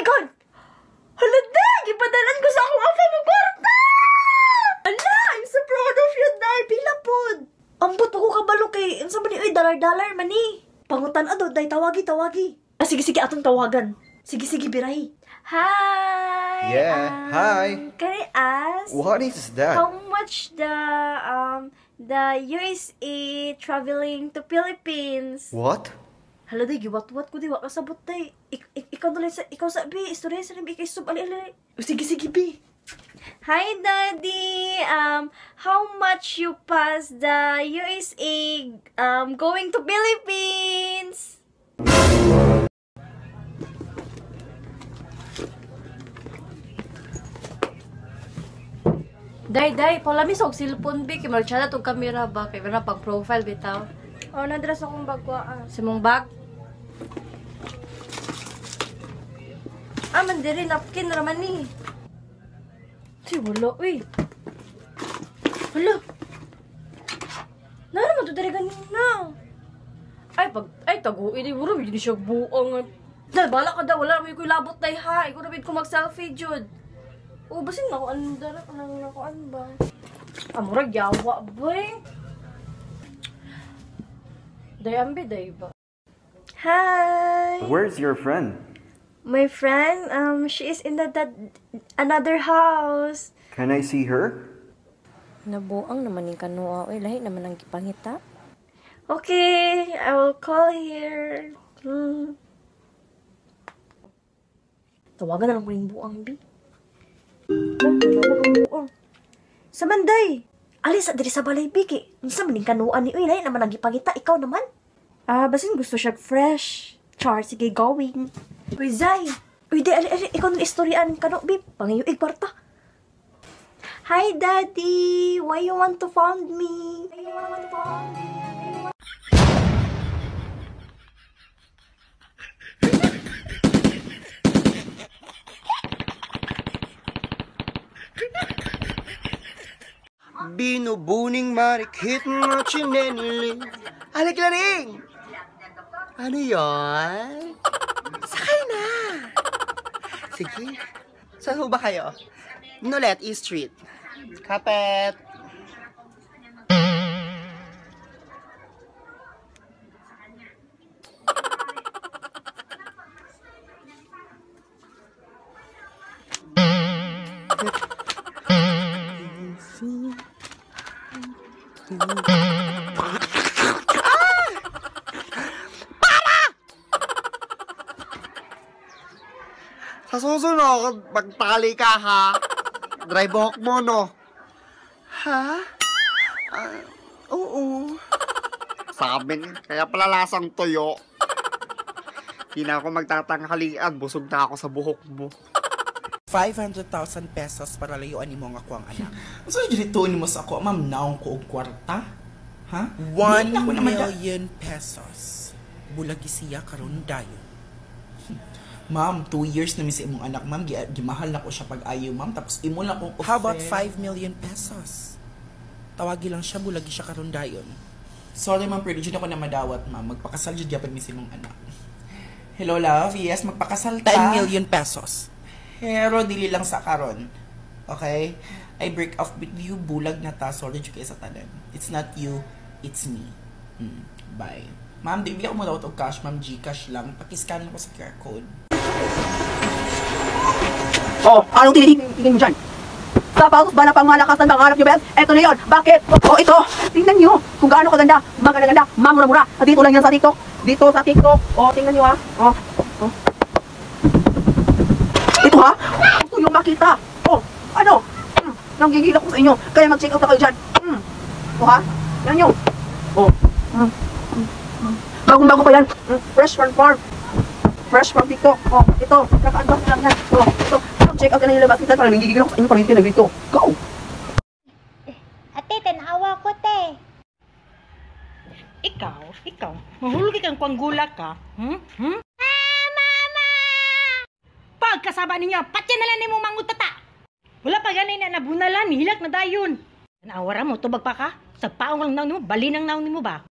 my God! Hala, day! Ipadalan ko sa akong afa mo kwarta! Ala! I'm so proud of you, day! Pila pod! Ambot ako kabalo kay... Ang sabi ni, uy, dollar-dollar man eh. Pangutan ado, day, tawagi. Sige, atong tawagan. Sige, birahi. Hi! Yeah, hi. Can I ask? What is that? How much the USA traveling to Philippines? What? Hala, day, giwat-wat ko, di wa kasabot, day. Ikaw sabi, istorya sa nabi, ikay ali. Sige, bi. Hi, Daddy. How much you pass the USA going to Philippines? Day, palami sa cellphone bi, kay marchada tong camera ba, kay na pag profile bitaw. Oh, nadras akong bagwa. Sa mong bag? Mandiri napkin raman ni. Si wala, uy. Hala. Naman to dari ganina. Ay, taguin ni bro, hindi siya buong. Dahil, bala ka daw, wala naman ko labot na ha. Ikaw naman ko mag-selfie, Jud. O, basin nakuan dala, nakuan ba? Murag yawa, boy. Dayambi, day ba? Hi! Where's your friend? My friend, she is in another house. Can I see her? Nabuang naman yung kanua. Uy, lahi naman ang gipangita. Okay, I will call here. Tawagan na lang ko yung buang, bi. Samanday! Alis, diri sa balay, bi, ki. Unsa maning kanuan ni, uy, lahi naman ang gipangita. Ikaw naman. Basin gusto siya fresh. Char, sige, going. Uy, Zay. Uy, di, ikaw nang istoryaan ka no, bi. Pangayuig parta. Hi, Daddy! Why you want to found me? Binubuning marikit na chinenili. Alik laring! Ano yan? Sakay na! Sige. Saan ba kayo? Nolet East Street. Kapet! Sa susunod, magtali ka ha. Drive hawk mo, no? Ha? Oo. Sabi niya, kaya pala lasang toyo. Hindi na ako magtatanghalian, busog na ako sa buhok mo. 500,000 pesos para layuan mo nga ako ang anak. So, dito ni mo sa ako, ma'am, naong ko og kwarta? Ha? 1 million pesos. Bulagi siya karon dayon. Ma'am, 2 years na misi imong anak, ma'am. Gimahal na ko siya pag-ayaw, ma'am. Tapos imo lang kong offer. How about 5 million pesos? Tawagi lang siya, bulagi siya karon dayon. Sorry, ma'am, pero dyan ako na madawat, ma'am. Magpakasal dyan yapad misi imong anak. Hello, love. Yes, magpakasal ta. 10 million pesos. Pero dili lang sa karon. Okay? I break off with you, bulag na ta. Sorry dyan kayo sa tanan. It's not you, it's me. Bye. Ma'am, di ako mo daw ito cash, ma'am. Gcash lang. Pakiscan ko sa QR code. Oh, anong tinitingin mo dyan? Tapos ba na pang malakas ng pangarap nyo, Ben? Eto na yun. Bakit? Oh, ito. Tingnan nyo kung gaano kaganda. Maganda-ganda. Mamura-mura. Dito lang yan sa TikTok. Dito sa TikTok. Oh, tingnan nyo ha. Oh. Ito ha. Ito yung makita. Oh, ano? Nanggigilak ko sa inyo. Kaya mag-check out na kayo dyan. Oh ha. Yan nyo. Oh. Bagong-bago pa yan. Fresh from farm. Fresh from TikTok. Oh, ito. Kaka-unbox lang yan. Oh, ito. Check out ka na yung labas. Kita parang nanggigigil ako sa inyo. Parang yung pinag-dito. Go! Ate, tanawa ko, te. Ikaw. Mahulog kang panggula ka. Mama! Pagkasaba ninyo, patya na lang ni mo mangutata. Wala pa ganay na nabunalan. Hilak na dayon. Naawara mo, tubag pa ka? Sa paong lang naon mo, bali ng naon mo ba?